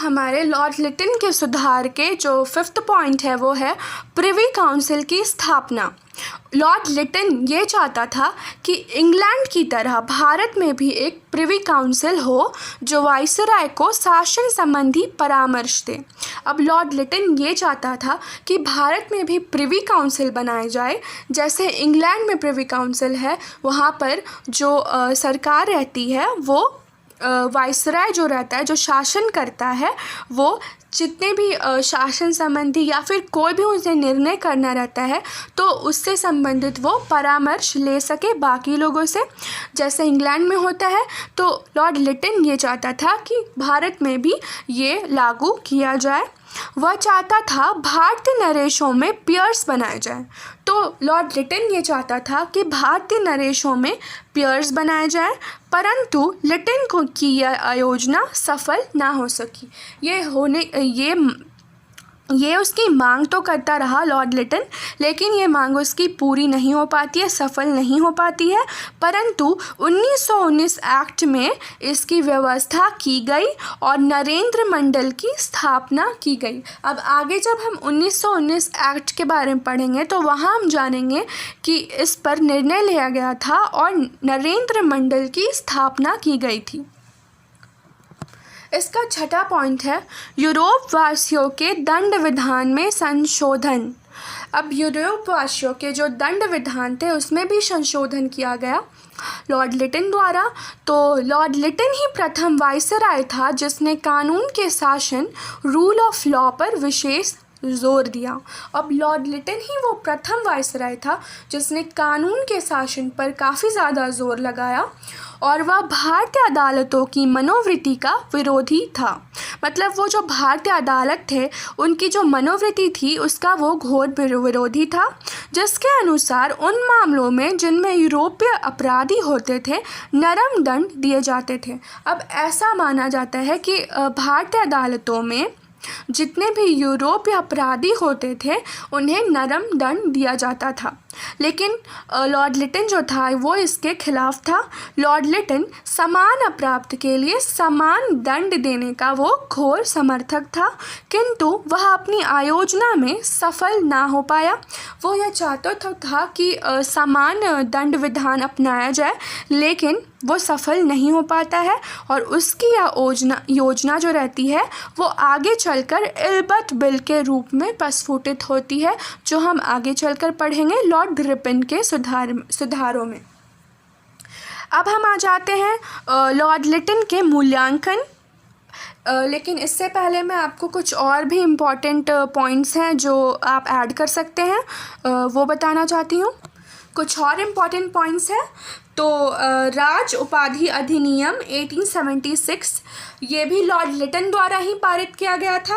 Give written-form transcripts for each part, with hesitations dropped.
हमारे लॉर्ड लिटन के सुधार के जो फिफ्थ पॉइंट है वो है प्रिवी काउंसिल की स्थापना। लॉर्ड लिटन ये चाहता था कि इंग्लैंड की तरह भारत में भी एक प्रिवी काउंसिल हो जो वाइसराय को शासन संबंधी परामर्श दे। अब लॉर्ड लिटन ये चाहता था कि भारत में भी प्रिवी काउंसिल बनाए जाए, जैसे इंग्लैंड में प्रिवी काउंसिल है वहाँ पर जो सरकार रहती है वो वाइसराय जो रहता है, जो शासन करता है, वो जितने भी शासन संबंधी या फिर कोई भी उसे निर्णय करना रहता है तो उससे संबंधित वो परामर्श ले सके बाकी लोगों से, जैसे इंग्लैंड में होता है। तो लॉर्ड लिटन ये चाहता था कि भारत में भी ये लागू किया जाए। वह चाहता था भारतीय नरेशों में पियर्स बनाए जाए। तो लॉर्ड लिटन ये चाहता था कि भारतीय नरेशों में पियर्स बनाए जाए, परंतु लिटन को की यह योजना सफल ना हो सकी। ये उसकी मांग तो करता रहा लॉर्ड लिटन, लेकिन ये मांग उसकी पूरी नहीं हो पाती है, सफल नहीं हो पाती है। परंतु 1919 एक्ट में इसकी व्यवस्था की गई और नरेंद्र मंडल की स्थापना की गई। अब आगे जब हम 1919 एक्ट के बारे में पढ़ेंगे तो वहाँ हम जानेंगे कि इस पर निर्णय लिया गया था और नरेंद्र मंडल की स्थापना की गई थी। इसका छठा पॉइंट है यूरोप वासियों के दंड विधान में संशोधन। अब यूरोप वासियों के जो दंड विधान थे उसमें भी संशोधन किया गया लॉर्ड लिटन द्वारा। तो लॉर्ड लिटन ही प्रथम वाइसराय था जिसने कानून के शासन, रूल ऑफ लॉ पर विशेष जोर दिया। अब लॉर्ड लिटन ही वो प्रथम वाइसराय था जिसने कानून के शासन पर काफ़ी ज़्यादा जोर लगाया और वह भारतीय अदालतों की मनोवृत्ति का विरोधी था। मतलब वो जो भारतीय अदालत थे उनकी जो मनोवृत्ति थी उसका वो घोर विरोधी था, जिसके अनुसार उन मामलों में जिनमें यूरोपीय अपराधी होते थे नरम दंड दिए जाते थे। अब ऐसा माना जाता है कि भारतीय अदालतों में जितने भी यूरोपीय अपराधी होते थे उन्हें नरम दंड दिया जाता था, लेकिन लॉर्ड लिटन जो था वो इसके खिलाफ था। लॉर्ड लिटन समान अपराध के लिए समान दंड देने का वो घोर समर्थक था, किंतु वह अपनी आयोजना में सफल ना हो पाया। वो यह चाहता था कि समान दंड विधान अपनाया जाए, लेकिन वो सफल नहीं हो पाता है और उसकी यह योजना जो रहती है वो आगे चलकर इल्बर्ट बिल के रूप में प्रस्फुटित होती है, जो हम आगे चलकर पढ़ेंगे लॉर्ड रिपन के सुधारों में। अब हम आ जाते हैं लॉर्ड लिटन के मूल्यांकन। लेकिन इससे पहले मैं आपको कुछ और भी इम्पॉर्टेंट पॉइंट्स हैं जो आप ऐड कर सकते हैं, वो बताना चाहती हूँ। कुछ और इम्पॉर्टेंट पॉइंट्स हैं तो राज उपाधि अधिनियम 1876 ये भी लॉर्ड लिटन द्वारा ही पारित किया गया था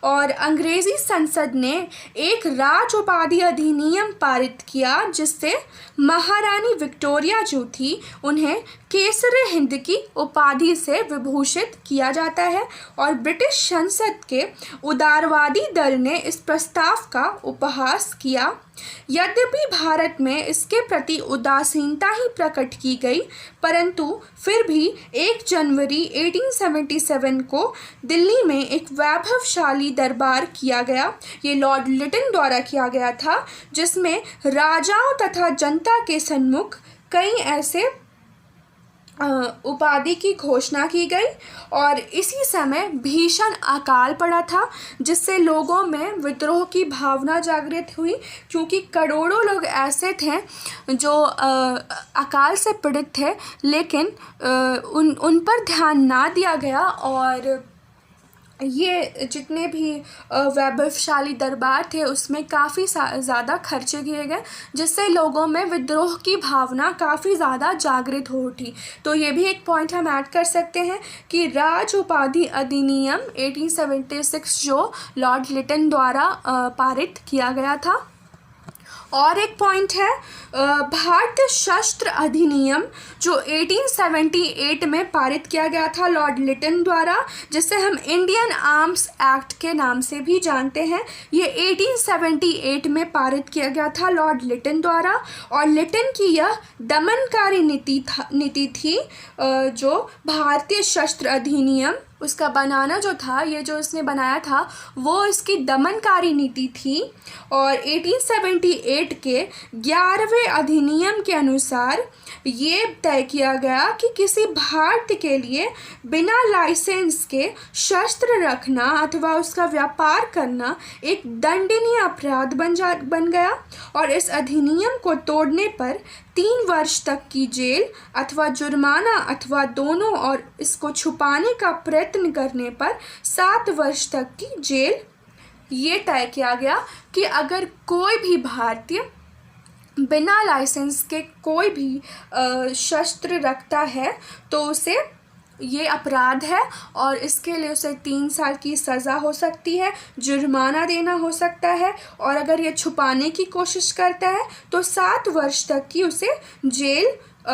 और अंग्रेज़ी संसद ने एक राज उपाधि अधिनियम पारित किया जिससे महारानी विक्टोरिया जो थी उन्हें केसर हिंद की उपाधि से विभूषित किया जाता है। और ब्रिटिश संसद के उदारवादी दल ने इस प्रस्ताव का उपहास किया। यद्यपि भारत में इसके प्रति उदासीनता ही प्रकट की गई, परंतु फिर भी 1 जनवरी 1877 को दिल्ली में एक वैभवशाली दरबार किया गया। ये लॉर्ड लिटन द्वारा किया गया था, जिसमें राजाओं तथा जनता के सम्मुख कई ऐसे उपाधि की घोषणा की गई और इसी समय भीषण अकाल पड़ा था, जिससे लोगों में विद्रोह की भावना जागृत हुई, क्योंकि करोड़ों लोग ऐसे थे जो अकाल से पीड़ित थे, लेकिन उन पर ध्यान ना दिया गया और ये जितने भी वैभवशाली दरबार थे उसमें काफ़ी ज़्यादा खर्चे किए गए, जिससे लोगों में विद्रोह की भावना काफ़ी ज़्यादा जागृत हो उठी। तो ये भी एक पॉइंट हम ऐड कर सकते हैं कि राज उपाधि अधिनियम 1876 जो लॉर्ड लिटन द्वारा पारित किया गया था। और एक पॉइंट है भारतीय शस्त्र अधिनियम जो 1878 में पारित किया गया था लॉर्ड लिटन द्वारा, जिसे हम इंडियन आर्म्स एक्ट के नाम से भी जानते हैं। ये 1878 में पारित किया गया था लॉर्ड लिटन द्वारा और लिटन की यह दमनकारी नीति थी जो भारतीय शस्त्र अधिनियम उसका बनाना जो था, ये जो उसने बनाया था, वो इसकी दमनकारी नीति थी। और 1878 के 11वें अधिनियम के अनुसार ये तय किया गया कि किसी भारतीय के लिए बिना लाइसेंस के शस्त्र रखना अथवा उसका व्यापार करना एक दंडनीय अपराध बन गया। और इस अधिनियम को तोड़ने पर 3 वर्ष तक की जेल अथवा जुर्माना अथवा दोनों, और इसको छुपाने का प्रयत्न करने पर 7 वर्ष तक की जेल ये तय किया गया कि अगर कोई भी भारतीय बिना लाइसेंस के कोई भी शस्त्र रखता है तो उसे ये अपराध है और इसके लिए उसे 3 साल की सज़ा हो सकती है, जुर्माना देना हो सकता है, और अगर ये छुपाने की कोशिश करता है तो 7 वर्ष तक की उसे जेल,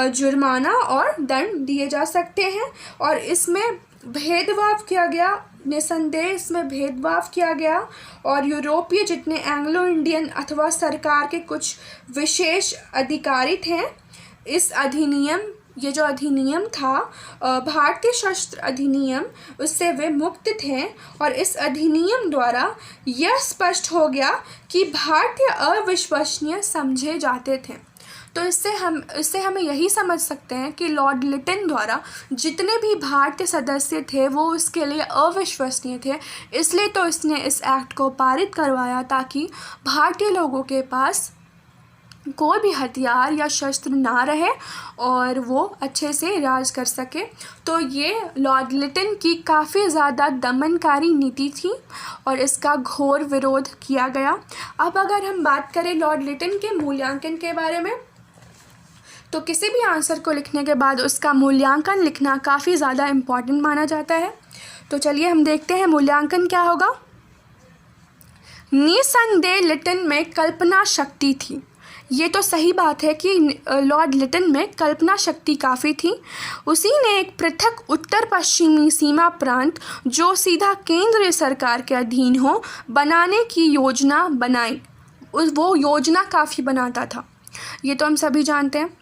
जुर्माना और दंड दिए जा सकते हैं। और इसमें भेदभाव किया गया, निसंदेह इसमें भेदभाव किया गया। और यूरोपीय जितने एंग्लो इंडियन अथवा सरकार के कुछ विशेष अधिकारी थे, इस अधिनियम, ये जो अधिनियम था भारतीय शस्त्र अधिनियम, उससे वे मुक्त थे। और इस अधिनियम द्वारा यह स्पष्ट हो गया कि भारतीय अविश्वसनीय समझे जाते थे। तो इससे हमें यही समझ सकते हैं कि लॉर्ड लिटन द्वारा जितने भी भारतीय सदस्य थे वो उसके लिए अविश्वसनीय थे, इसलिए तो इसने इस एक्ट को पारित करवाया ताकि भारतीय लोगों के पास कोई भी हथियार या शस्त्र ना रहे और वो अच्छे से राज कर सके। तो ये लॉर्ड लिटन की काफ़ी ज़्यादा दमनकारी नीति थी और इसका घोर विरोध किया गया। अब अगर हम बात करें लॉर्ड लिटन के मूल्यांकन के बारे में, तो किसी भी आंसर को लिखने के बाद उसका मूल्यांकन लिखना काफ़ी ज़्यादा इम्पॉर्टेंट माना जाता है। तो चलिए हम देखते हैं मूल्यांकन क्या होगा। निसंदेह लिटन में कल्पना शक्ति थी। ये तो सही बात है कि लॉर्ड लिटन में कल्पना शक्ति काफ़ी थी। उसी ने एक पृथक उत्तर पश्चिमी सीमा प्रांत जो सीधा केंद्रीय सरकार के अधीन हो बनाने की योजना बनाई। वो योजना काफ़ी बनाता था, ये तो हम सभी जानते हैं,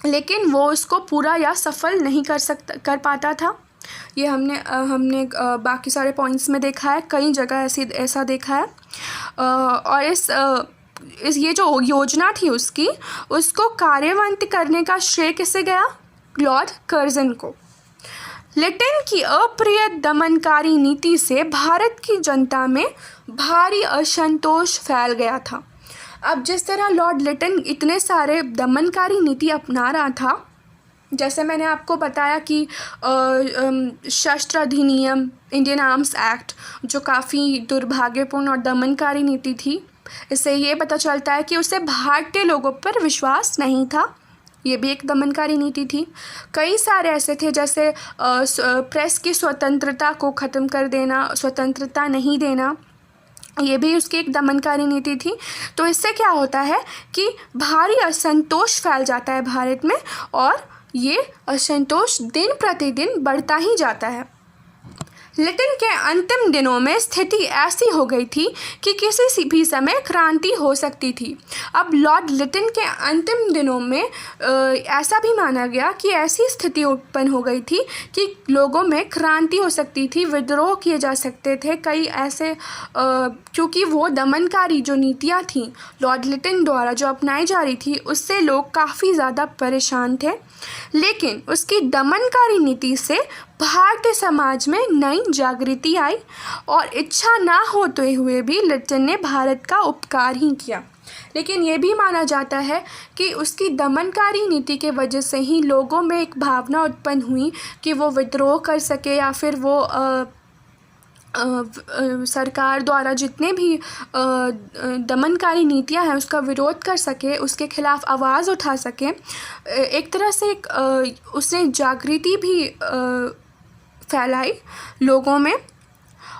लेकिन वो उसको पूरा या सफल नहीं कर पाता था। ये हमने बाकी सारे पॉइंट्स में देखा है, कई जगह ऐसा देखा है। और ये जो योजना थी उसको कार्यन्वित करने का श्रेय किसे गया? लॉर्ड कर्जन को। लिटन की अप्रिय दमनकारी नीति से भारत की जनता में भारी असंतोष फैल गया था। अब जिस तरह लॉर्ड लिटन इतने सारे दमनकारी नीति अपना रहा था, जैसे मैंने आपको बताया कि शस्त्र अधिनियम, इंडियन आर्म्स एक्ट, जो काफ़ी दुर्भाग्यपूर्ण और दमनकारी नीति थी, इससे ये पता चलता है कि उसे भारतीय लोगों पर विश्वास नहीं था। ये भी एक दमनकारी नीति थी। कई सारे ऐसे थे जैसे प्रेस की स्वतंत्रता को ख़त्म कर देना, स्वतंत्रता नहीं देना, ये भी उसकी एक दमनकारी नीति थी। तो इससे क्या होता है कि भारी असंतोष फैल जाता है भारत में और ये असंतोष दिन प्रतिदिन बढ़ता ही जाता है। लिटन के अंतिम दिनों में स्थिति ऐसी हो गई थी कि किसी भी समय क्रांति हो सकती थी। अब लॉर्ड लिटन के अंतिम दिनों में ऐसा भी माना गया कि ऐसी स्थिति उत्पन्न हो गई थी कि लोगों में क्रांति हो सकती थी, विद्रोह किए जा सकते थे। कई ऐसे क्योंकि वो दमनकारी जो नीतियाँ थीं लॉर्ड लिटन द्वारा जो अपनाई जा रही थी, उससे लोग काफ़ी ज़्यादा परेशान थे। लेकिन उसकी दमनकारी नीति से भारतीय समाज में नई जागृति आई और इच्छा ना होते हुए भी लिटन ने भारत का उपकार ही किया। लेकिन ये भी माना जाता है कि उसकी दमनकारी नीति के वजह से ही लोगों में एक भावना उत्पन्न हुई कि वो विद्रोह कर सके या फिर वो सरकार द्वारा जितने भी दमनकारी नीतियां हैं उसका विरोध कर सके, उसके खिलाफ आवाज़ उठा सके। एक तरह से उसने जागृति भी फैलाई लोगों में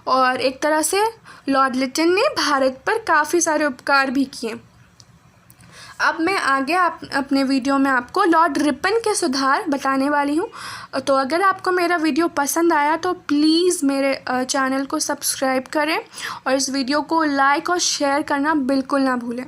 और एक तरह से लॉर्ड लिटन ने भारत पर काफ़ी सारे उपकार भी किए। अब मैं आगे अपने वीडियो में आपको लॉर्ड रिपन के सुधार बताने वाली हूँ। तो अगर आपको मेरा वीडियो पसंद आया तो प्लीज़ मेरे चैनल को सब्सक्राइब करें और इस वीडियो को लाइक और शेयर करना बिल्कुल ना भूलें।